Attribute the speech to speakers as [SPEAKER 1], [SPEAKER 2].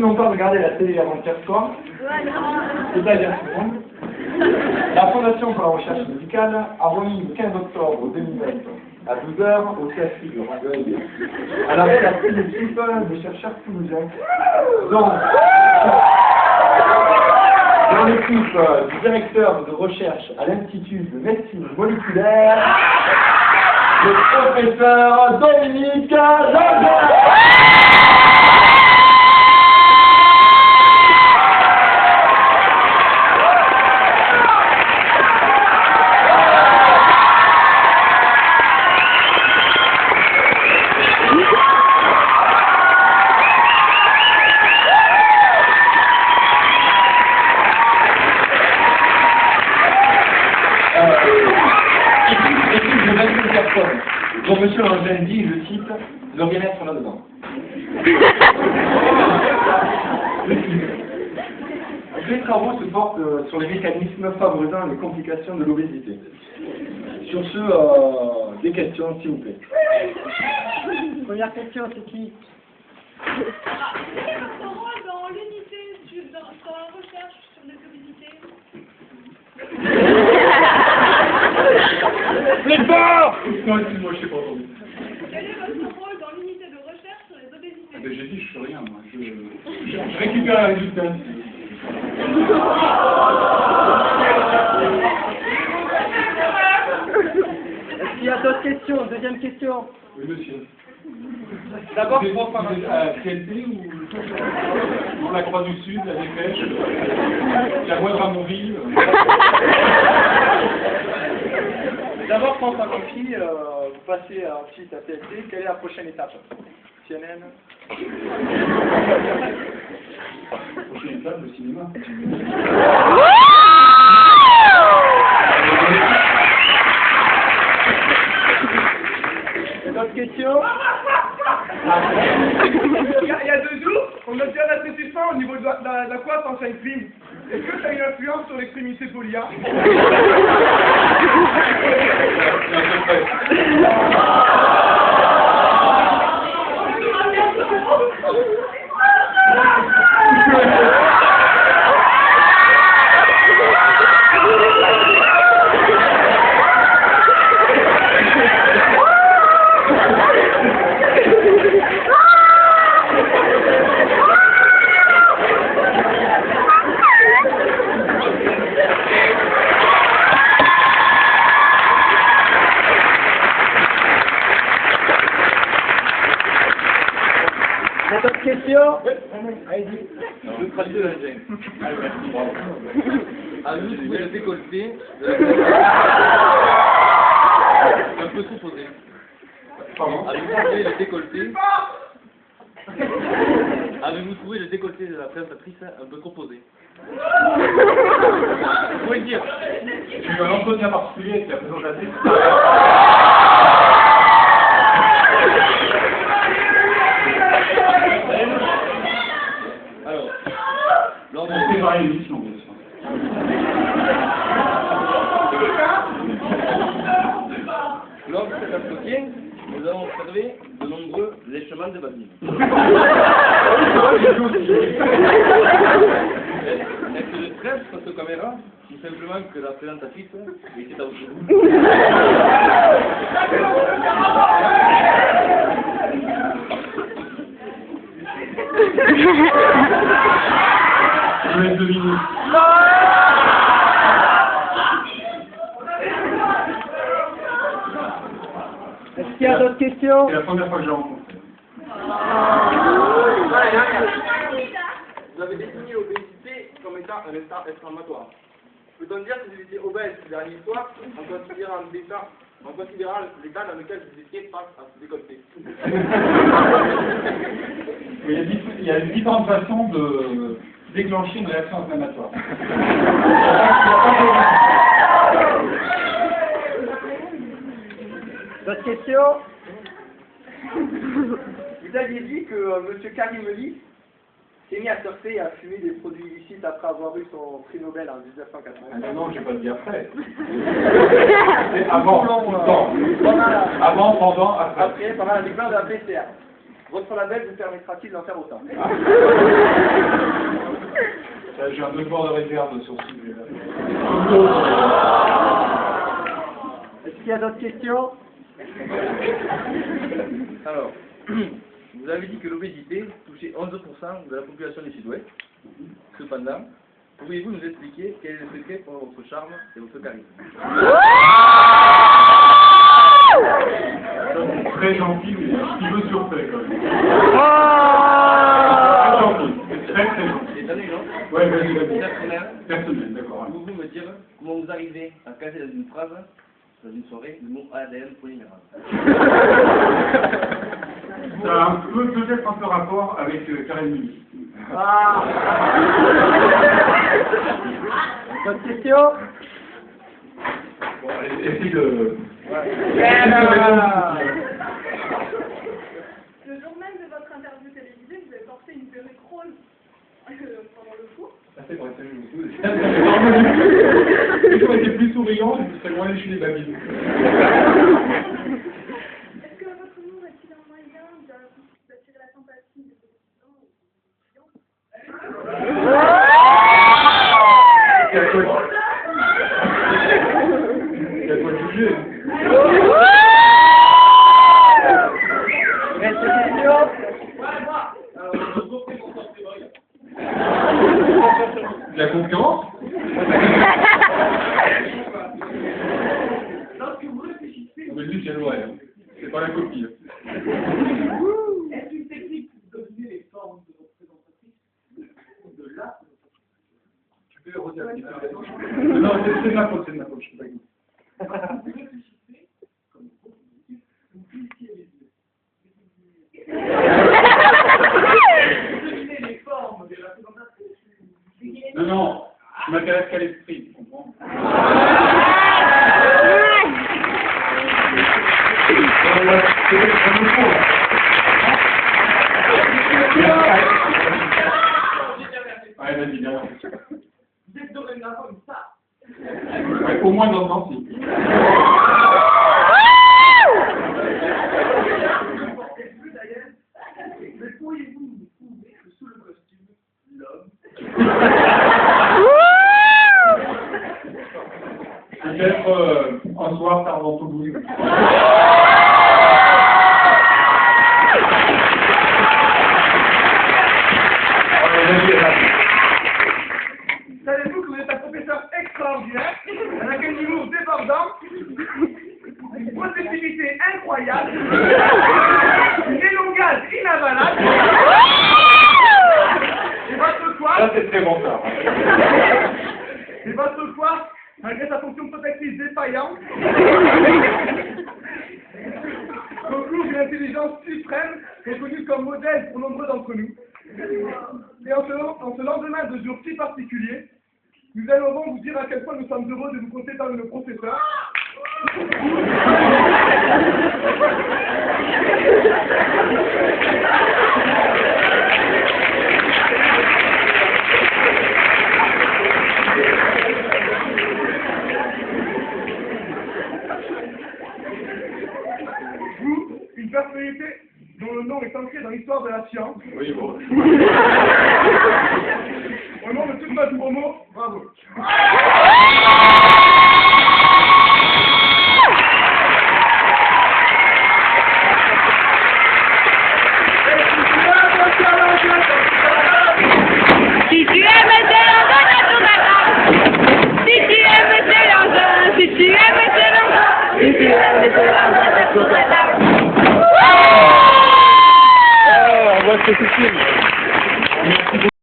[SPEAKER 1] longtemps regardé la télé avant hier soir. C'est-à-dire tout le monde. La Fondation pour la recherche médicale a remis le 15 octobre 2020 à 12h au CHU de Rangueil à la rédaction d'une équipe de chercheurs toulousains. Donc, dans l'équipe du directeur de recherche à l'Institut de médecine moléculaire, le professeur Dominique Langer. Donc monsieur Langer dit, je cite, le bien-être là-dedans. Les travaux se portent sur les mécanismes favorisant les complications de l'obésité. Sur ce, des questions, s'il vous plaît.
[SPEAKER 2] Première question, c'est qui?
[SPEAKER 3] Quel est votre rôle dans l'unité dans la recherche sur l'obésité?
[SPEAKER 1] Les bords! Non, excuse-moi, je sais pas entendu.
[SPEAKER 3] Quel est votre rôle dans l'unité de recherche sur les obésités?
[SPEAKER 1] Ah ben, j'ai dit, je fais rien, moi. Je récupère la résultat.
[SPEAKER 2] Est-ce qu'il y a d'autres questions? Deuxième question.
[SPEAKER 1] Oui, monsieur.
[SPEAKER 2] D'abord,
[SPEAKER 1] vous êtes à TLT ou la Croix du Sud, la Dépêche, la Voix de Ramonville?
[SPEAKER 2] D'abord, François Confi, vous passez ensuite à TLT. Quelle est la prochaine étape? CNN?
[SPEAKER 1] La prochaine étape, le cinéma.
[SPEAKER 2] D'autres questions?
[SPEAKER 4] Il y a 2 jours, on a fait un assouplissement au niveau de la croissance en crime. Est-ce que ça a une influence sur l'extrémité polia?
[SPEAKER 2] D'autres questions?
[SPEAKER 5] Allez-y. Je traduis de la gêne. Avez-vous trouvé le décolleté de la un peu trop posé?
[SPEAKER 1] Pardon?
[SPEAKER 5] Avez-vous trouvé le décolleté Avez-vous trouvé le décolleté de la présentatrice un peu trop posé? Vous pouvez le dire.
[SPEAKER 1] J'ai eu un entretien particulier avec la présentatrice.
[SPEAKER 5] Alors, lors de
[SPEAKER 1] C'est pareil, l'émission, bien sûr.
[SPEAKER 5] Lors de cet entretien, nous avons observé de nombreux léchements de babine. Est-ce que le stress face aux caméras, ou simplement que la présentatrice était à votre goût?
[SPEAKER 1] Je laisse deviner.
[SPEAKER 2] Est-ce qu'il y a d'autres questions?
[SPEAKER 1] C'est la première fois que je l'ai rencontré.
[SPEAKER 4] Vous avez défini l'obésité comme étant un état inflammatoire. Peut-on dire que vous étiez obèse ces derniers soirs en considérant l'état dans lequel vous étiez face à ce décolleté?
[SPEAKER 1] Il y a différentes façons de déclencher une réaction inflammatoire.
[SPEAKER 2] D'autres questions?
[SPEAKER 4] Vous aviez dit que M. Karimeli s'est mis à surfer et à fumer des produits illicites après avoir eu son prix Nobel en 1980.
[SPEAKER 1] Non, je n'ai pas dit après. C'est avant, tout le temps. Avant, pendant, après.
[SPEAKER 4] Après, pendant la découverte de la PCR.
[SPEAKER 2] votre label vous permettra-t-il d'en faire autant?
[SPEAKER 1] J'ai un devoir de réserve sur ce sujet.
[SPEAKER 2] Est-ce qu'il y a d'autres questions?
[SPEAKER 5] Alors, vous avez dit que l'obésité touchait 11% de la population du Sud-Ouest. Cependant, pourriez-vous nous expliquer quel est le secret pour votre charme et votre charisme?
[SPEAKER 1] Très gentil, mais un petit peu surfait quand même. Très gentil, c'est très très gentil.
[SPEAKER 5] Et t'en as une autre?
[SPEAKER 1] Ouais, vas-y, vas-y.
[SPEAKER 5] Personnel.
[SPEAKER 1] Personnel, d'accord.
[SPEAKER 5] Pouvez-vous me dire comment vous arrivez à caser dans une phrase, dans une soirée, le mot ADN polyméral?
[SPEAKER 1] Ça a peut-être un peu rapport avec Karim Muni.
[SPEAKER 2] D'autres questions?
[SPEAKER 1] Bon, allez, essayez de...
[SPEAKER 3] Le jour même de votre interview télévisée, vous avez porté une perruque rose pendant le cours.
[SPEAKER 1] Ah, c'est vrai, ça, je me souviens. Si j'aurais été plus souriant, je serais loin chez les babines.
[SPEAKER 3] Est-ce que votre humour est-il un moyen d'attirer la sympathie de vos
[SPEAKER 1] C'est à toi de juger.
[SPEAKER 2] Reste question?
[SPEAKER 1] La concurrence? On me dit que j'ai le droit, hein. C'est pas la copie.
[SPEAKER 6] Est-ce une technique pour dominer les formes de votre présentatrice ou de la
[SPEAKER 1] Tu peux redire la question? Non, c'est de ma faute, je suis pas guide.
[SPEAKER 6] vous réfléchissez, comme beaucoup de types, vous plissez les yeux. Pour dominer les formes de la présentatrice.
[SPEAKER 1] Non, non, je m'intéresse qu'à l'esprit, tu comprends? Ouais, vas-y, bien.
[SPEAKER 6] Vous êtes dorénavant une star.
[SPEAKER 1] Ouais, au moins dans le sens.
[SPEAKER 6] Mais pourriez-vous nous prouver que sous le costume, l'homme
[SPEAKER 1] Peut-être un soir tardant au bout.
[SPEAKER 6] Savez-vous que vous êtes un professeur extraordinaire, avec un humour débordant, une possibilité incroyable, une élongage inavalable, et votre foi,
[SPEAKER 1] Ça, c'est très bon, ça.
[SPEAKER 6] et votre foi, malgré sa fonction protectrice défaillante, recouvre une intelligence suprême, reconnue comme modèle pour nombreux d'entre nous. Et en ce lendemain de jour si particulier, nous allons vous dire à quel point nous sommes heureux de vous compter parmi nos professeurs. Vous, une personnalité dont le nom est ancré dans l'histoire de la science.
[SPEAKER 1] Oui, bon.
[SPEAKER 6] Au nom de toute notre promo, bravo.
[SPEAKER 3] Si tu aimes tes langins, tout d'accord. Si tu aimes tes langins, si tu aimes tes langins, si tu aimes tes langins, tout d'accord.
[SPEAKER 2] On voit ce que tu filmes.